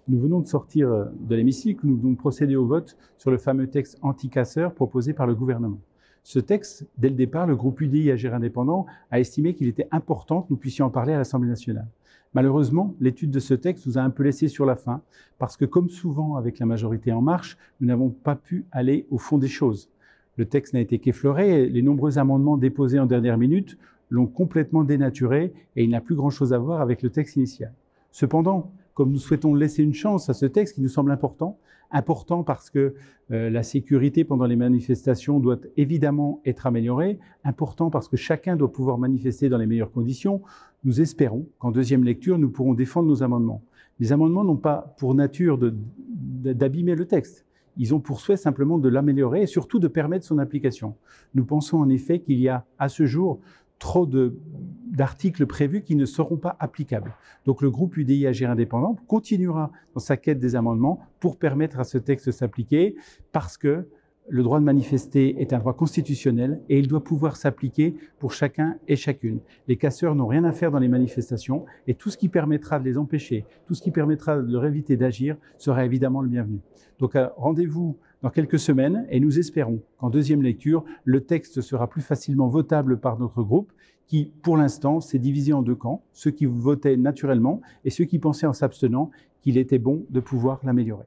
Nous venons de sortir de l'hémicycle, nous venons de procéder au vote sur le fameux texte anti-casseurs proposé par le gouvernement. Ce texte, dès le départ, le groupe UDI Agir Indépendant a estimé qu'il était important que nous puissions en parler à l'Assemblée nationale. Malheureusement, l'étude de ce texte nous a un peu laissé sur la faim, parce que comme souvent avec la majorité En Marche, nous n'avons pas pu aller au fond des choses. Le texte n'a été qu'effleuré et les nombreux amendements déposés en dernière minute l'ont complètement dénaturé et il n'a plus grand-chose à voir avec le texte initial. Cependant, comme nous souhaitons laisser une chance à ce texte qui nous semble important parce que la sécurité pendant les manifestations doit évidemment être améliorée, important parce que chacun doit pouvoir manifester dans les meilleures conditions, nous espérons qu'en deuxième lecture, nous pourrons défendre nos amendements. Les amendements n'ont pas pour nature d'abîmer le texte. Ils ont pour souhait simplement de l'améliorer et surtout de permettre son application. Nous pensons en effet qu'il y a à ce jour trop d'articles prévus qui ne seront pas applicables. Donc le groupe UDI Agir Indépendant continuera dans sa quête des amendements pour permettre à ce texte de s'appliquer parce que le droit de manifester est un droit constitutionnel et il doit pouvoir s'appliquer pour chacun et chacune. Les casseurs n'ont rien à faire dans les manifestations et tout ce qui permettra de les empêcher, tout ce qui permettra de leur éviter d'agir sera évidemment le bienvenu. Donc rendez-vous dans quelques semaines et nous espérons qu'en deuxième lecture, le texte sera plus facilement votable par notre groupe qui, pour l'instant, s'est divisé en deux camps, ceux qui votaient naturellement et ceux qui pensaient en s'abstenant qu'il était bon de pouvoir l'améliorer.